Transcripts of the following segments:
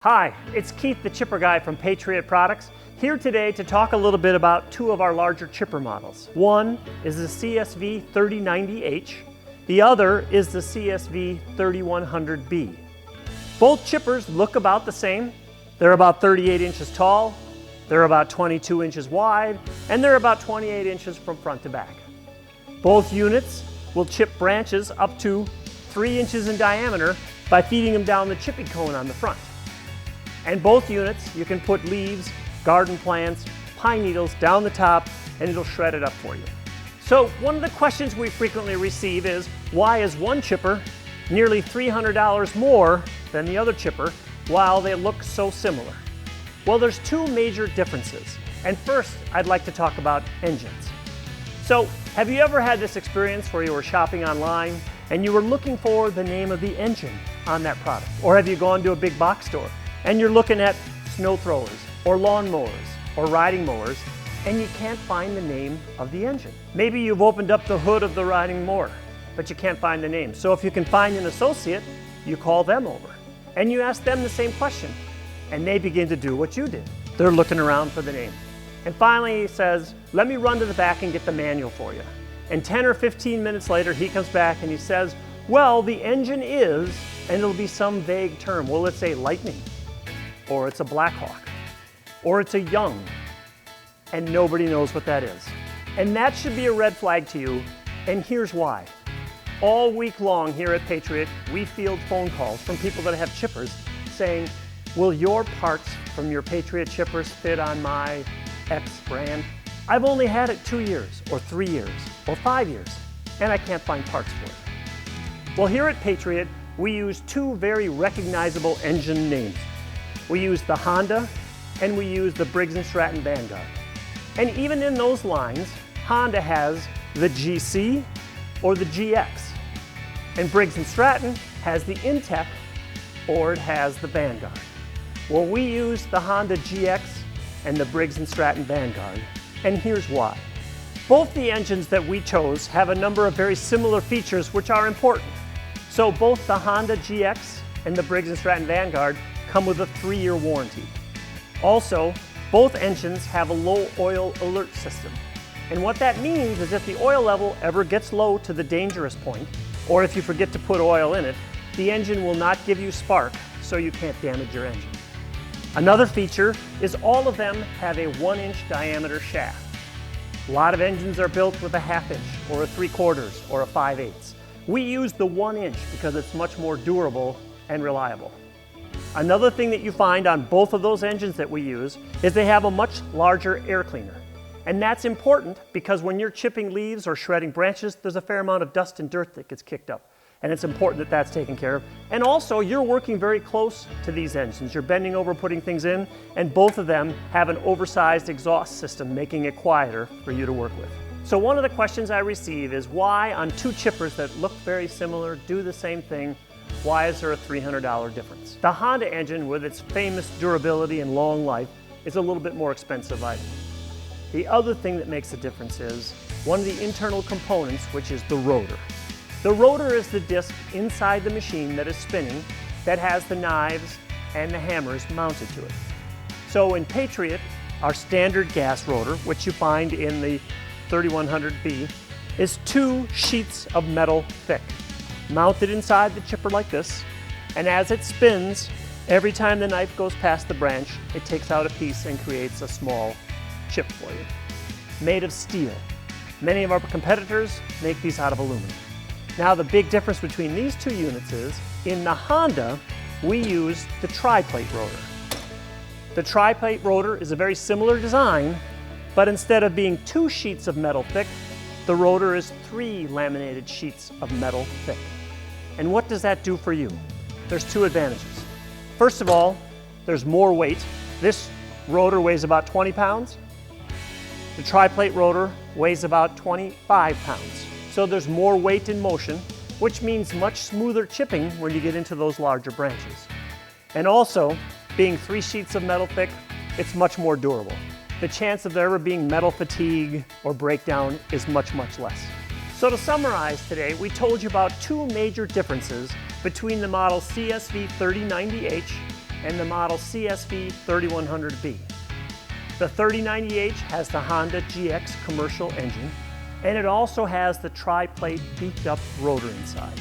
Hi, it's Keith, the chipper guy from Patriot Products, here today to talk a little bit about two of our larger chipper models. One is the CSV-3090H, the other is the CSV-3100B. Both chippers look about the same. They're about 38 inches tall, they're about 22 inches wide, and they're about 28 inches from front to back. Both units will chip branches up to 3 inches in diameter by feeding them down the chipping cone on the front. And both units, you can put leaves, garden plants, pine needles down the top, and it'll shred it up for you. So one of the questions we frequently receive is, why is one chipper nearly $300 more than the other chipper while they look so similar? Well, there's two major differences. And first, I'd like to talk about engines. So, have you ever had this experience where you were shopping online and you were looking for the name of the engine on that product? Or have you gone to a big box store and you're looking at snow throwers or lawn mowers or riding mowers and you can't find the name of the engine? Maybe you've opened up the hood of the riding mower, but you can't find the name. So if you can find an associate, you call them over and you ask them the same question, and they begin to do what you did. They're looking around for the name. And finally he says, let me run to the back and get the manual for you. And 10 or 15 minutes later, he comes back and he says, well, the engine is, and it'll be some vague term. Well, let's say Lightning, or it's a Blackhawk, or it's a Young, and nobody knows what that is. And that should be a red flag to you, and here's why. All week long here at Patriot, we field phone calls from people that have chippers saying, will your parts from your Patriot chippers fit on my X brand? I've only had it 2 years, or 3 years, or 5 years, and I can't find parts for it. Well, here at Patriot, we use two very recognizable engine names. We use the Honda, and we use the Briggs & Stratton Vanguard. And even in those lines, Honda has the GC or the GX, and Briggs & Stratton has the Intech or it has the Vanguard. Well, we use the Honda GX and the Briggs & Stratton Vanguard, and here's why. Both the engines that we chose have a number of very similar features which are important. So both the Honda GX and the Briggs & Stratton Vanguard come with a 3-year warranty. Also, both engines have a low oil alert system. And what that means is if the oil level ever gets low to the dangerous point, or if you forget to put oil in it, the engine will not give you spark, so you can't damage your engine. Another feature is all of them have a 1-inch diameter shaft. A lot of engines are built with a 1/2 inch, or a 3/4, or a 5/8. We use the 1 inch because it's much more durable and reliable. Another thing that you find on both of those engines that we use is they have a much larger air cleaner. And that's important because when you're chipping leaves or shredding branches, there's a fair amount of dust and dirt that gets kicked up. And it's important that that's taken care of. And also, you're working very close to these engines. You're bending over, putting things in, and both of them have an oversized exhaust system, making it quieter for you to work with. So one of the questions I receive is why on two chippers that look very similar, do the same thing, why is there a $300 difference? The Honda engine, with its famous durability and long life, is a little bit more expensive item. The other thing that makes a difference is one of the internal components, which is the rotor. The rotor is the disc inside the machine that is spinning that has the knives and the hammers mounted to it. So in Patriot, our standard gas rotor, which you find in the 3100B, is 2 sheets of metal thick, mounted inside the chipper like this, and as it spins, every time the knife goes past the branch, it takes out a piece and creates a small chip for you. Made of steel. Many of our competitors make these out of aluminum. Now the big difference between these two units is, in the Honda, we use the tri-plate rotor. The tri-plate rotor is a very similar design, but instead of being 2 sheets of metal thick, the rotor is 3 laminated sheets of metal thick. And what does that do for you? There's 2 advantages. First of all, there's more weight. This rotor weighs about 20 pounds. The tri-plate rotor weighs about 25 pounds. So there's more weight in motion, which means much smoother chipping when you get into those larger branches. And also, being 3 sheets of metal thick, it's much more durable. The chance of there ever being metal fatigue or breakdown is much, much less. So to summarize today, we told you about 2 major differences between the model CSV-3090H and the model CSV-3100B. The 3090H has the Honda GX commercial engine, and it also has the tri-plate beefed up rotor inside.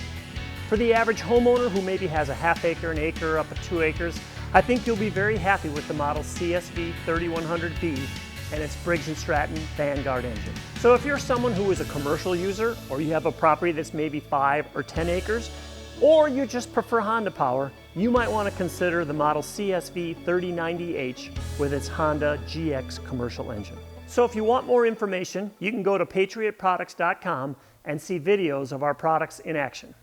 For the average homeowner who maybe has a half acre, an acre, up to 2 acres, I think you'll be very happy with the model CSV-3100B and its Briggs & Stratton Vanguard engine. So if you're someone who is a commercial user, or you have a property that's maybe 5 or 10 acres, or you just prefer Honda power, you might want to consider the model CSV-3090H with its Honda GX commercial engine. So if you want more information, you can go to patriotproducts.com and see videos of our products in action.